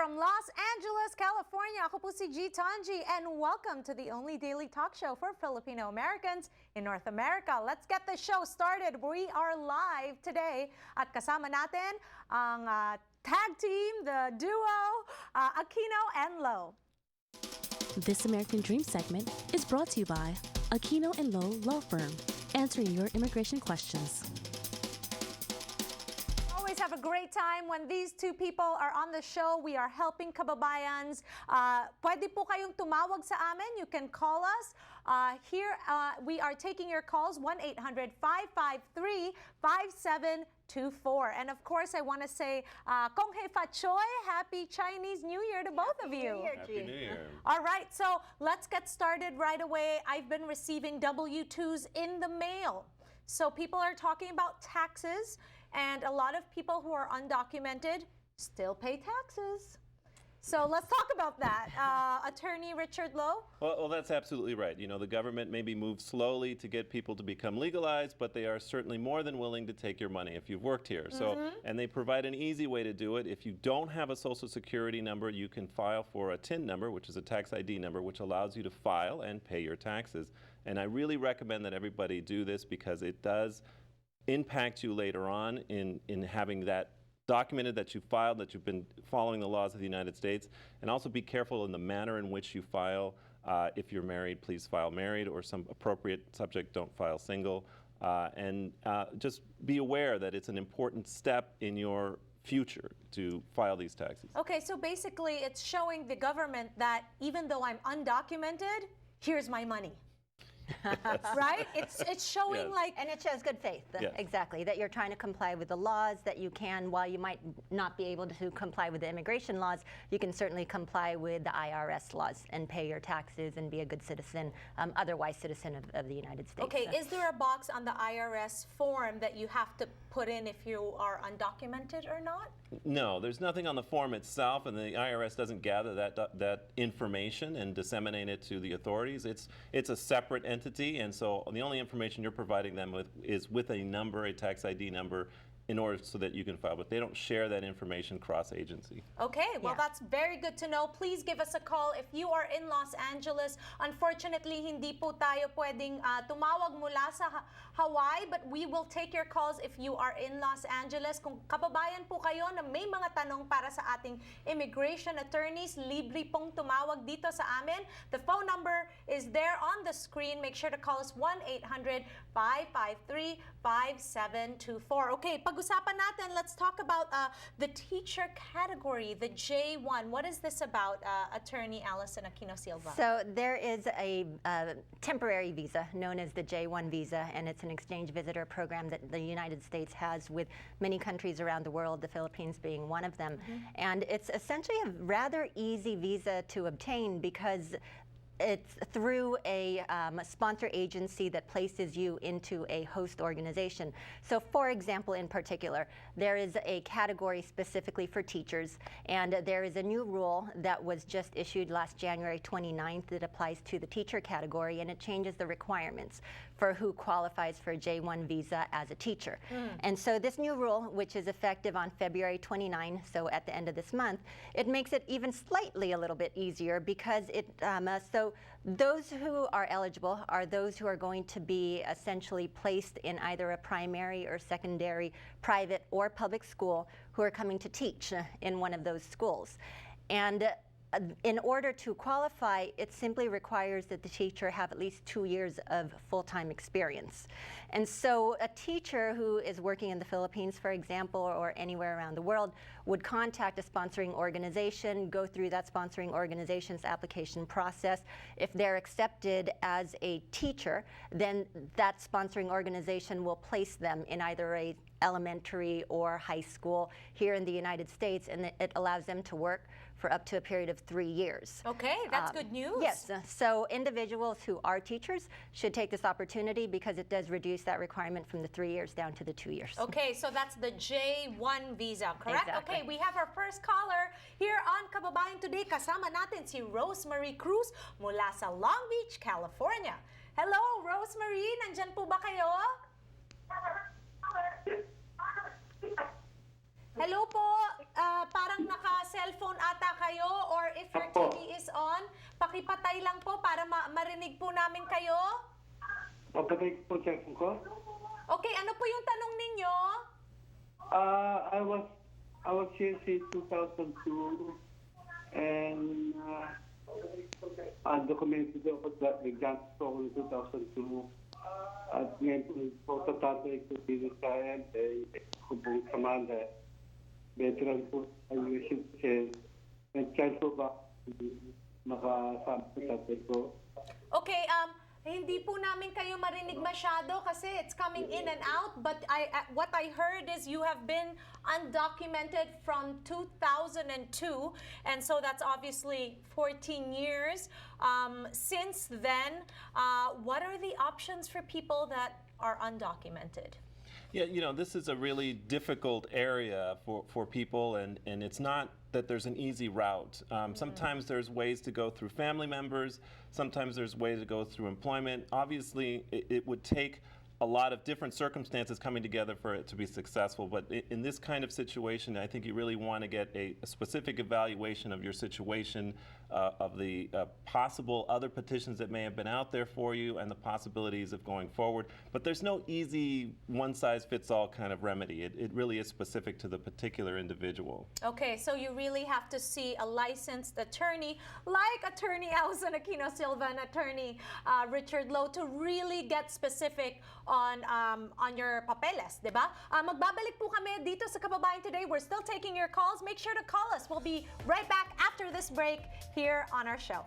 From Los Angeles, California, ako po si G. Tanji, and welcome to the only daily talk show for Filipino Americans in North America. Let's get the show started. We are live today at kasama natin ang tag team, the duo, Aquino and Loew. This American Dream segment is brought to you by Aquino and Loew Law Firm, answering your immigration questions. Always have a great time when these two people are on the show. We are helping kababayans. Pwede po kayong tumawag sa amin. You can call us. Here, we are taking your calls, 1-800-553-5724. And of course, I want to say, Kong Hei Fa Choi, Happy Chinese New Year to both of you. Happy New Year. All right, so let's get started right away. I've been receiving W-2s in the mail. So people are talking about taxes, and a lot of people who are undocumented still pay taxes. So let's talk about that. Attorney Richard Loew? Well, that's absolutely right. You know, the government maybe moves slowly to get people to become legalized, but they are certainly more than willing to take your money if you've worked here. So, and they provide an easy way to do it. If you don't have a Social Security number, you can file for a TIN number, which is a tax ID number, which allows you to file and pay your taxes. And I really recommend that everybody do this because it does impact you later on in having that documented that you filed, that you've been following the laws of the United States, and also be careful in the manner in which you file. If you're married, please file married, or some appropriate subject, don't file single. And just be aware that it's an important step in your future to file these taxes. Okay, so basically it's showing the government that even though I'm undocumented, here's my money. Right? It's showing like... And it shows good faith, exactly, that you're trying to comply with the laws, that you can, while you might not be able to comply with the immigration laws, you can certainly comply with the IRS laws and pay your taxes and be a good citizen, otherwise citizen of the United States. Okay, is there a box on the IRS form that you have to put in if you are undocumented or not? No, there's nothing on the form itself, and the IRS doesn't gather that information and disseminate it to the authorities. It's a separate entity, and so the only information you're providing them with is with a number, a tax ID number, in order so that you can file, but they don't share that information cross-agency. Okay, well that's very good to know. Please give us a call if you are in Los Angeles. Unfortunately, hindi po tayo pwedeng tumawag mula sa Hawaii, but we will take your calls if you are in Los Angeles. Kung kababayan po kayo na may mga tanong para sa ating immigration attorneys, libre pong tumawag dito sa amin. The phone number is there on the screen. Make sure to call us 1-800-553-5724. Okay, pag-usapan natin, let's talk about the teacher category, the J1. What is this about, Attorney Allison Aquino-Silva? So there is a temporary visa known as the J1 visa, and it's an exchange visitor program that the United States has with many countries around the world, the Philippines being one of them. And it's essentially a rather easy visa to obtain because it's through a sponsor agency that places you into a host organization. So for example, in particular, there is a category specifically for teachers, and there is a new rule that was just issued last January 29th that applies to the teacher category, and it changes the requirements for who qualifies for a J1 visa as a teacher. And so this new rule, which is effective on February 29, so at the end of this month, it makes it even slightly a little bit easier because it, so those who are eligible are those who are going to be essentially placed in either a primary or secondary private or public school who are coming to teach in one of those schools. And in order to qualify, it simply requires that the teacher have at least 2 years of full-time experience. And so a teacher who is working in the Philippines, for example, or anywhere around the world, would contact a sponsoring organization, go through that sponsoring organization's application process. If they're accepted as a teacher, then that sponsoring organization will place them in either a elementary or high school here in the United States, and it allows them to work for up to a period of 3 years. Okay, that's good news. Yes, so individuals who are teachers should take this opportunity because it does reduce that requirement from the 3 years down to the 2 years. Okay, so that's the J1 visa, correct? Exactly. Okay, we have our first caller here on Kababayan Today. Kasama natin si Rosemary Cruz mula sa Long Beach, California. Hello, Rosemary, nandyan po ba kayo? Hello po, parang naka-cellphone ata kayo or if your Apo. TV is on, pakipatay lang po para marinig po namin kayo. Papatay po cellphone ko. Okay, ano po yung tanong ninyo? I was here since 2002 and documented ako sa exam ko in 2002. At ngayon po sa tatay ko dito sa ako po Commander. Veteran po ang USC. Nag-chance po ba makasama sa tatay ko? Okay, hindi po namin kayo marinig masyado kasi it's coming in and out, but what I heard is you have been undocumented from 2002, and so that's obviously 14 years. Since then, what are the options for people that are undocumented? Yeah, you know, this is a really difficult area for people, and it's not that there's an easy route. Sometimes there's ways to go through family members, sometimes there's ways to go through employment. Obviously, it would take a lot of different circumstances coming together for it to be successful, but in this kind of situation, I think you really want to get a specific evaluation of your situation, of the possible other petitions that may have been out there for you and the possibilities of going forward. But there's no easy one-size-fits-all kind of remedy. It really is specific to the particular individual. Okay, so you really have to see a licensed attorney like Attorney Allison Aquino-Silva and Attorney Richard Loew to really get specific on your papeles, di ba? Magbabalik po kami dito sa Kababayan Today. We're still taking your calls. Make sure to call us. We'll be right back after this break here on our show.